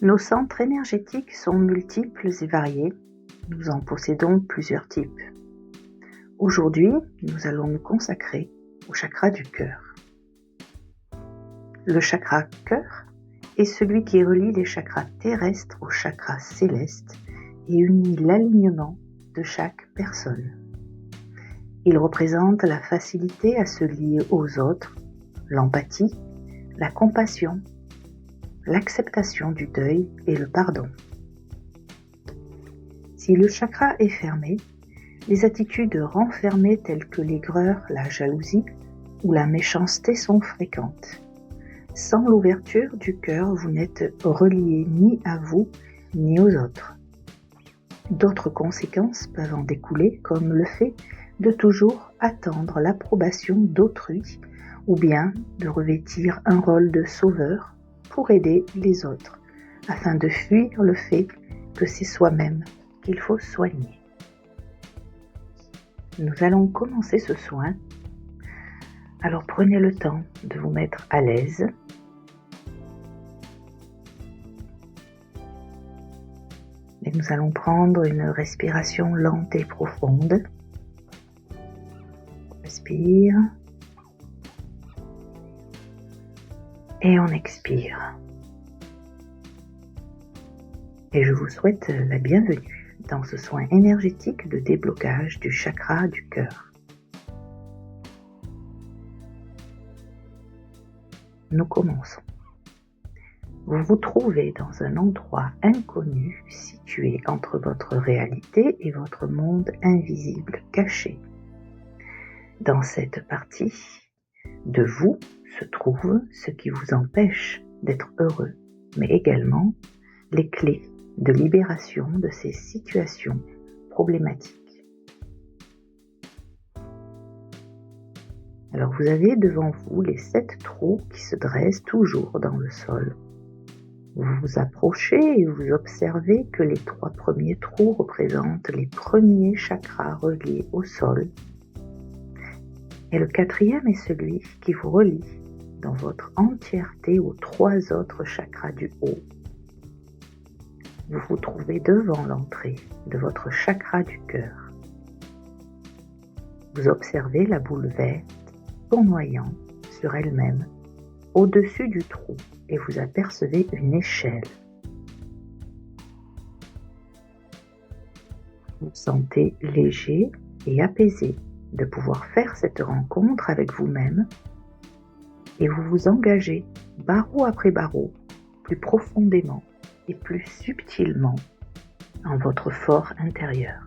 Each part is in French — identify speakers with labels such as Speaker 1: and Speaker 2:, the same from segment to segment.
Speaker 1: Nos centres énergétiques sont multiples et variés. Nous en possédons plusieurs types. Aujourd'hui, nous allons nous consacrer au chakra du cœur. Le chakra cœur est celui qui relie les chakras terrestres aux chakras célestes et unit l'alignement de chaque personne. Il représente la facilité à se lier aux autres, l'empathie, la compassion, l'acceptation du deuil et le pardon. Si le chakra est fermé, les attitudes renfermées telles que l'aigreur, la jalousie ou la méchanceté sont fréquentes. Sans l'ouverture du cœur, vous n'êtes relié ni à vous ni aux autres. D'autres conséquences peuvent en découler, comme le fait de toujours attendre l'approbation d'autrui ou bien de revêtir un rôle de sauveur pour aider les autres, afin de fuir le fait que c'est soi-même qu'il faut soigner. Nous allons commencer ce soin, alors prenez le temps de vous mettre à l'aise. Et nous allons prendre une respiration lente et profonde. Respire. Et on expire. Et je vous souhaite la bienvenue dans ce soin énergétique de déblocage du chakra du cœur. Nous commençons. Vous vous trouvez dans un endroit inconnu situé entre votre réalité et votre monde invisible caché. Dans cette partie de vous se trouve ce qui vous empêche d'être heureux, mais également les clés de libération de ces situations problématiques. Alors vous avez devant vous les 7 trous qui se dressent toujours dans le sol. Vous vous approchez et vous observez que les 3 premiers trous représentent les premiers chakras reliés au sol. Et le 4e est celui qui vous relie dans votre entièreté aux 3 autres chakras du haut. Vous vous trouvez devant l'entrée de votre chakra du cœur. Vous observez la boule verte tournoyant sur elle-même au-dessus du trou et vous apercevez une échelle. Vous vous sentez léger et apaisé de pouvoir faire cette rencontre avec vous-même et vous vous engagez barreau après barreau, plus profondément et plus subtilement en votre fort intérieur.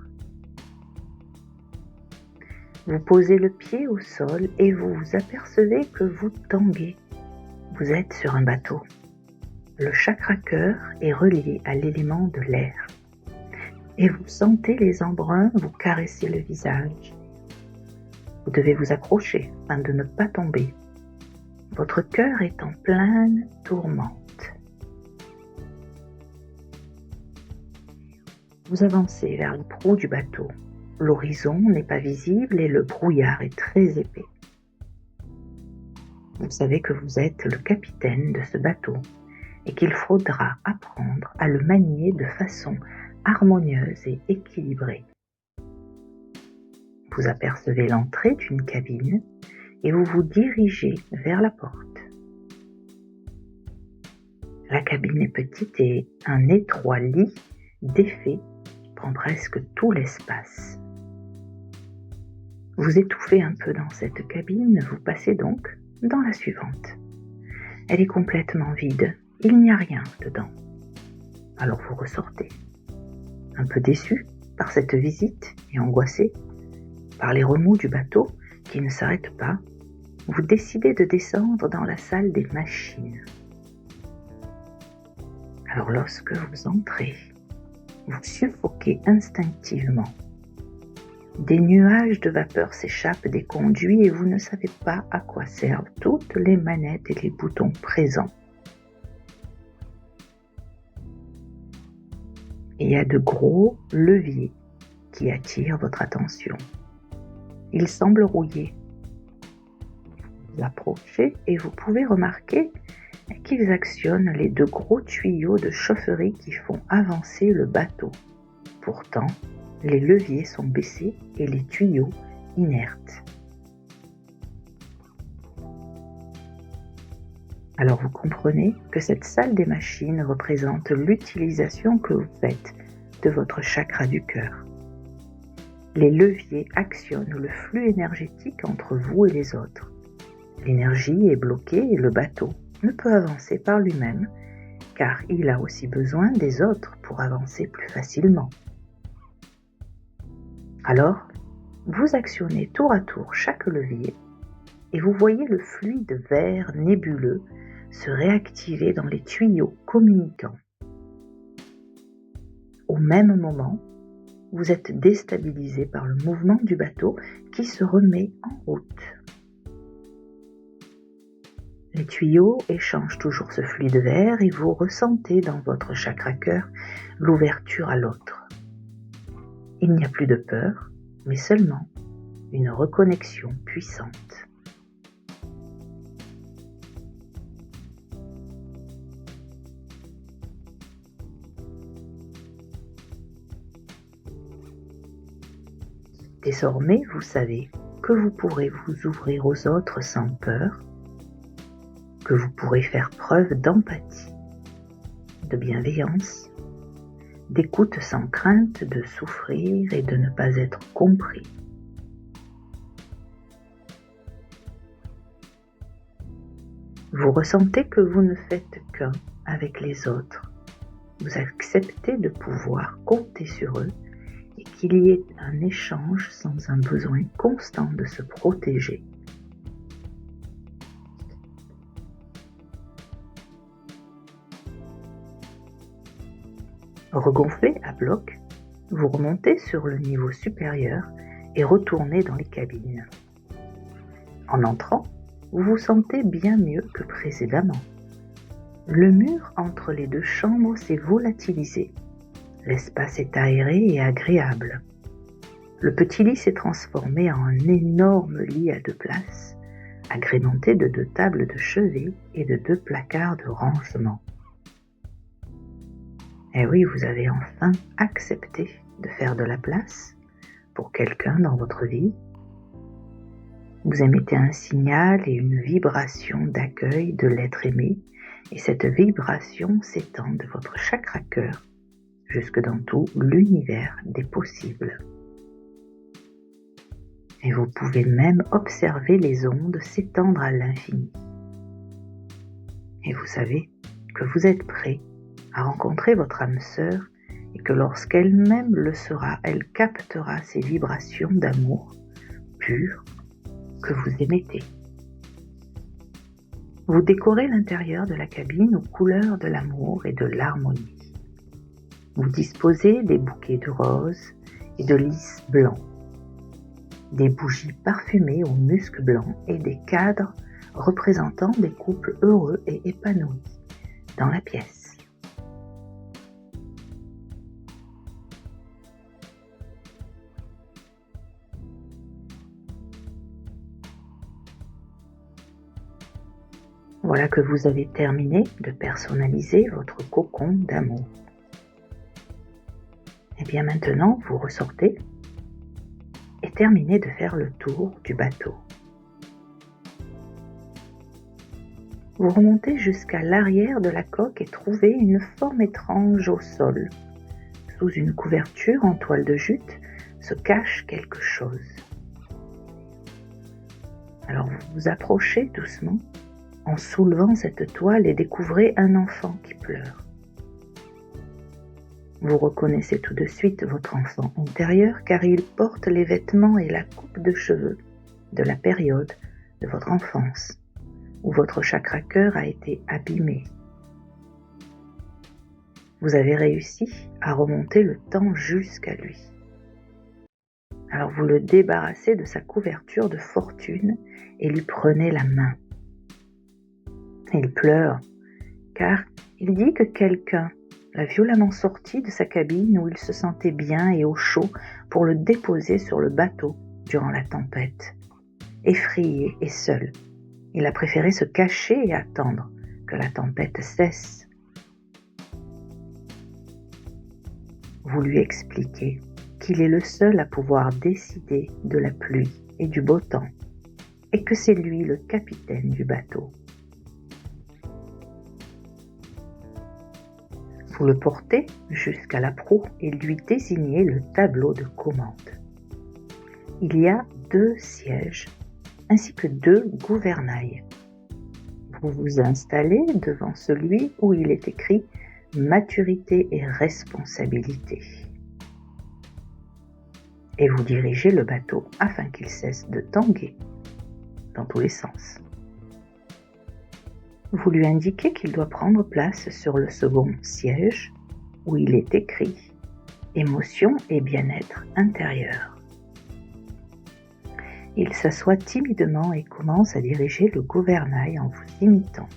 Speaker 1: Vous posez le pied au sol et vous vous apercevez que vous tanguez. Vous êtes sur un bateau. Le chakra cœur est relié à l'élément de l'air. Et vous sentez les embruns vous caresser le visage. Vous devez vous accrocher afin de ne pas tomber. Votre cœur est en pleine tourmente. Vous avancez vers le proue du bateau. L'horizon n'est pas visible et le brouillard est très épais. Vous savez que vous êtes le capitaine de ce bateau et qu'il faudra apprendre à le manier de façon harmonieuse et équilibrée. Vous apercevez l'entrée d'une cabine et vous vous dirigez vers la porte. La cabine est petite et un étroit lit défait prend presque tout l'espace. Vous étouffez un peu dans cette cabine, vous passez donc dans la suivante. Elle est complètement vide, il n'y a rien dedans. Alors vous ressortez, un peu déçu par cette visite et angoissé par les remous du bateau qui ne s'arrêtent pas. Vous décidez de descendre dans la salle des machines. Alors lorsque vous entrez, vous suffoquez instinctivement. Des nuages de vapeur s'échappent des conduits et vous ne savez pas à quoi servent toutes les manettes et les boutons présents. Il y a de gros leviers qui attirent votre attention. Ils semblent rouillés. Vous approchez et vous pouvez remarquer et qu'ils actionnent les 2 gros tuyaux de chaufferie qui font avancer le bateau. Pourtant, les leviers sont baissés et les tuyaux inertes. Alors vous comprenez que cette salle des machines représente l'utilisation que vous faites de votre chakra du cœur. Les leviers actionnent le flux énergétique entre vous et les autres. L'énergie est bloquée et le bateau ne peut avancer par lui-même, car il a aussi besoin des autres pour avancer plus facilement. Alors, vous actionnez tour à tour chaque levier et vous voyez le fluide vert nébuleux se réactiver dans les tuyaux communicants. Au même moment, vous êtes déstabilisé par le mouvement du bateau qui se remet en route. Les tuyaux échangent toujours ce fluide vert et vous ressentez dans votre chakra cœur l'ouverture à l'autre. Il n'y a plus de peur, mais seulement une reconnexion puissante. Désormais, vous savez que vous pourrez vous ouvrir aux autres sans peur, que vous pourrez faire preuve d'empathie, de bienveillance, d'écoute sans crainte de souffrir et de ne pas être compris. Vous ressentez que vous ne faites qu'un avec les autres. Vous acceptez de pouvoir compter sur eux et qu'il y ait un échange sans un besoin constant de se protéger. Regonflé à bloc, vous remontez sur le niveau supérieur et retournez dans les cabines. En entrant, vous vous sentez bien mieux que précédemment. Le mur entre les 2 chambres s'est volatilisé. L'espace est aéré et agréable. Le petit lit s'est transformé en un énorme lit à 2 places, agrémenté de 2 tables de chevet et de 2 placards de rangement. Et oui, vous avez enfin accepté de faire de la place pour quelqu'un dans votre vie. Vous émettez un signal et une vibration d'accueil de l'être aimé, et cette vibration s'étend de votre chakra cœur jusque dans tout l'univers des possibles. Et vous pouvez même observer les ondes s'étendre à l'infini. Et vous savez que vous êtes prêt à rencontrer votre âme sœur et que lorsqu'elle-même le sera, elle captera ces vibrations d'amour pur que vous émettez. Vous décorez l'intérieur de la cabine aux couleurs de l'amour et de l'harmonie. Vous disposez des bouquets de roses et de lys blancs, des bougies parfumées au musc blanc et des cadres représentant des couples heureux et épanouis dans la pièce. Voilà que vous avez terminé de personnaliser votre cocon d'amour. Et bien maintenant, vous ressortez et terminez de faire le tour du bateau. Vous remontez jusqu'à l'arrière de la coque et trouvez une forme étrange au sol. Sous une couverture en toile de jute se cache quelque chose. Alors vous vous approchez doucement en soulevant cette toile et découvrez un enfant qui pleure. Vous reconnaissez tout de suite votre enfant intérieur car il porte les vêtements et la coupe de cheveux de la période de votre enfance où votre chakra cœur a été abîmé. Vous avez réussi à remonter le temps jusqu'à lui. Alors vous le débarrassez de sa couverture de fortune et lui prenez la main. Il pleure, car il dit que quelqu'un l'a violemment sorti de sa cabine où il se sentait bien et au chaud pour le déposer sur le bateau durant la tempête. Effrayé et seul, il a préféré se cacher et attendre que la tempête cesse. Vous lui expliquez qu'il est le seul à pouvoir décider de la pluie et du beau temps, et que c'est lui le capitaine du bateau. Vous le portez jusqu'à la proue et lui désignez le tableau de commande. Il y a 2 sièges ainsi que 2 gouvernails. Vous vous installez devant celui où il est écrit « Maturité et responsabilité » et vous dirigez le bateau afin qu'il cesse de tanguer dans tous les sens. Vous lui indiquez qu'il doit prendre place sur le second siège où il est écrit « Émotion et bien-être intérieur ». Il s'assoit timidement et commence à diriger le gouvernail en vous imitant.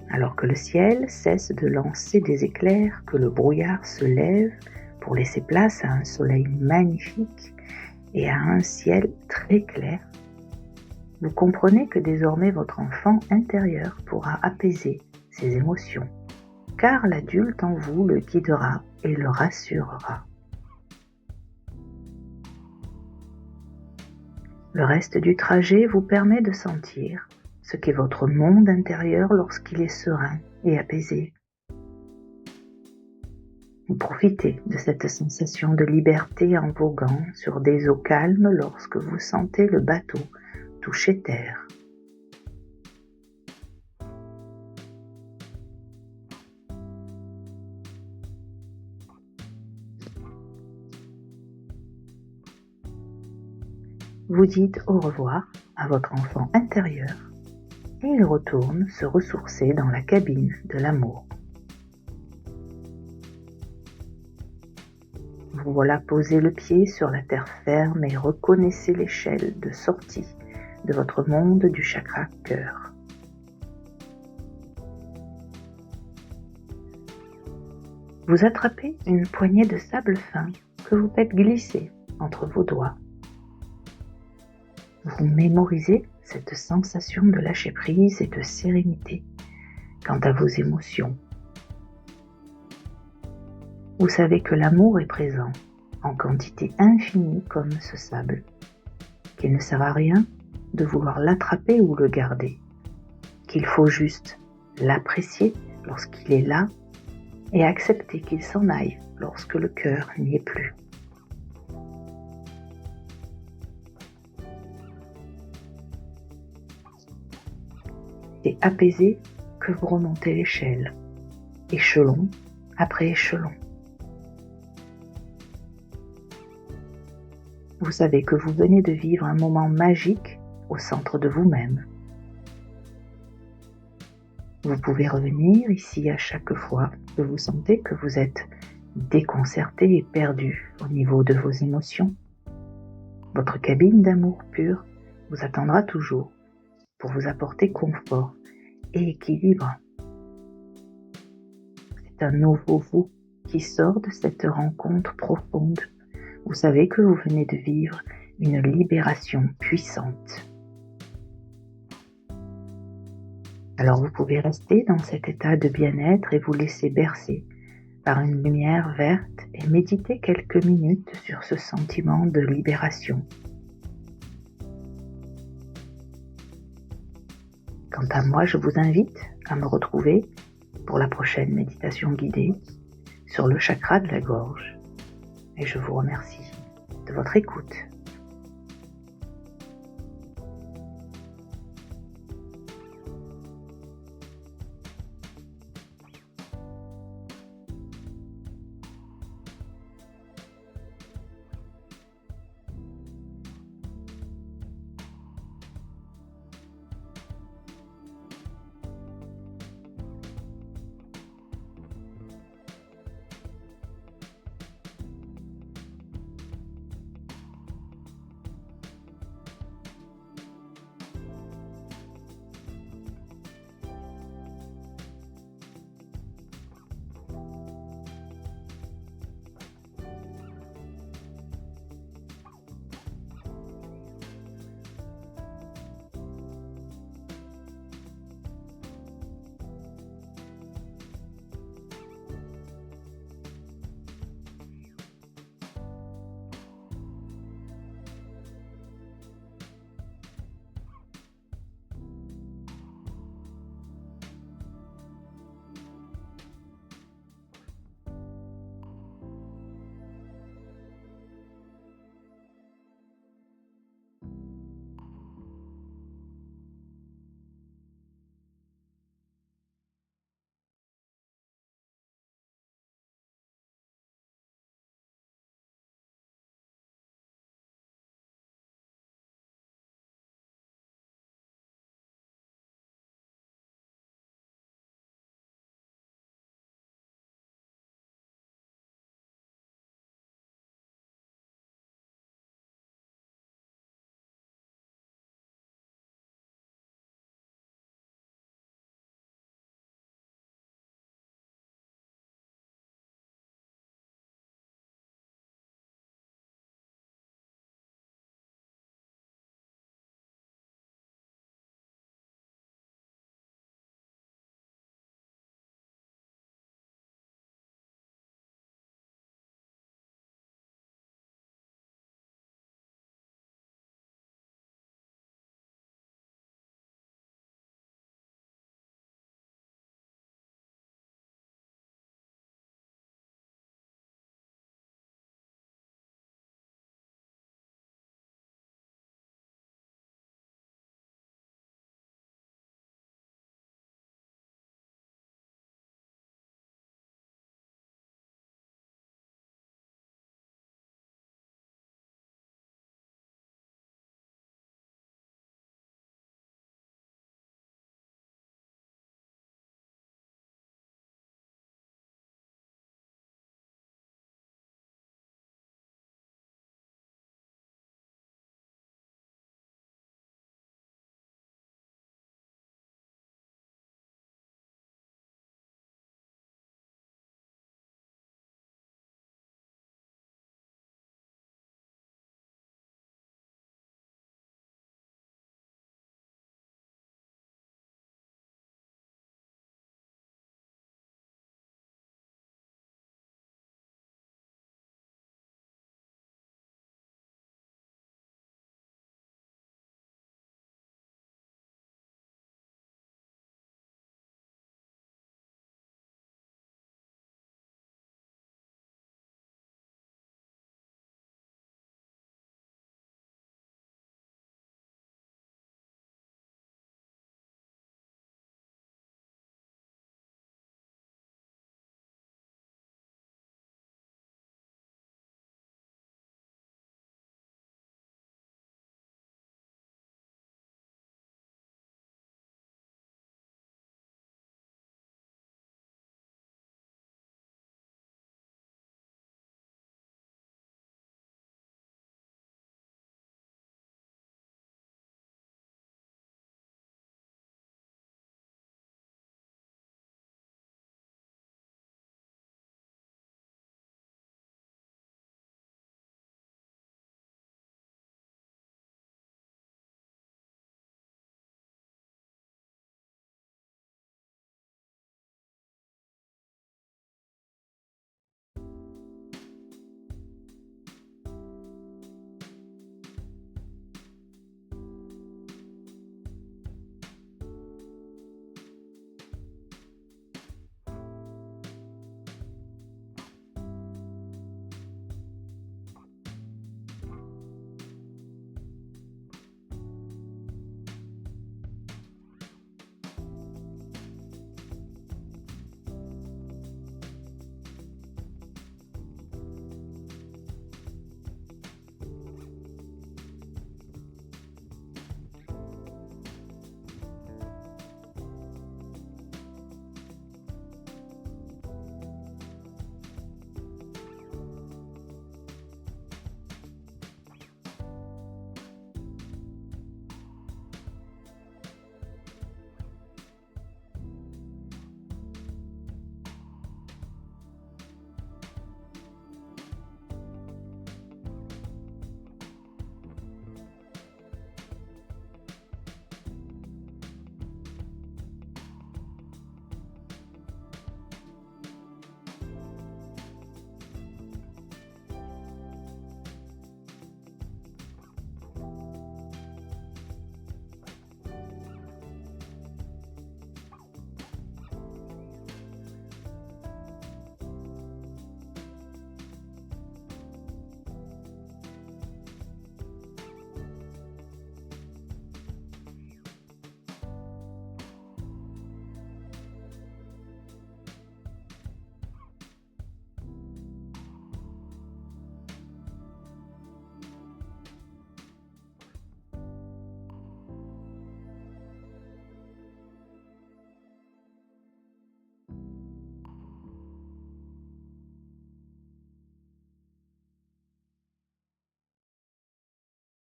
Speaker 1: Alors que le ciel cesse de lancer des éclairs, que le brouillard se lève pour laisser place à un soleil magnifique et à un ciel très clair, vous comprenez que désormais votre enfant intérieur pourra apaiser ses émotions, car l'adulte en vous le guidera et le rassurera. Le reste du trajet vous permet de sentir ce qu'est votre monde intérieur lorsqu'il est serein et apaisé. Vous profitez de cette sensation de liberté en voguant sur des eaux calmes lorsque vous sentez le bateau toucher terre. Vous dites au revoir à votre enfant intérieur et il retourne se ressourcer dans la cabine de l'amour. Vous voilà posé le pied sur la terre ferme et reconnaissez l'échelle de sortie de votre monde du chakra cœur. Vous attrapez une poignée de sable fin que vous faites glisser entre vos doigts. Vous mémorisez cette sensation de lâcher prise et de sérénité quant à vos émotions. Vous savez que l'amour est présent en quantité infinie comme ce sable, qu'il ne sert à rien de vouloir l'attraper ou le garder, qu'il faut juste l'apprécier lorsqu'il est là et accepter qu'il s'en aille lorsque le cœur n'y est plus. C'est apaisé que vous remontez l'échelle, échelon après échelon. Vous savez que vous venez de vivre un moment magique au centre de vous-même. Vous pouvez revenir ici à chaque fois que vous sentez que vous êtes déconcerté et perdu au niveau de vos émotions. Votre cabine d'amour pur vous attendra toujours pour vous apporter confort et équilibre. C'est un nouveau vous qui sort de cette rencontre profonde. Vous savez que vous venez de vivre une libération puissante. Alors vous pouvez rester dans cet état de bien-être et vous laisser bercer par une lumière verte et méditer quelques minutes sur ce sentiment de libération. Quant à moi, je vous invite à me retrouver pour la prochaine méditation guidée sur le chakra de la gorge. Et je vous remercie de votre écoute.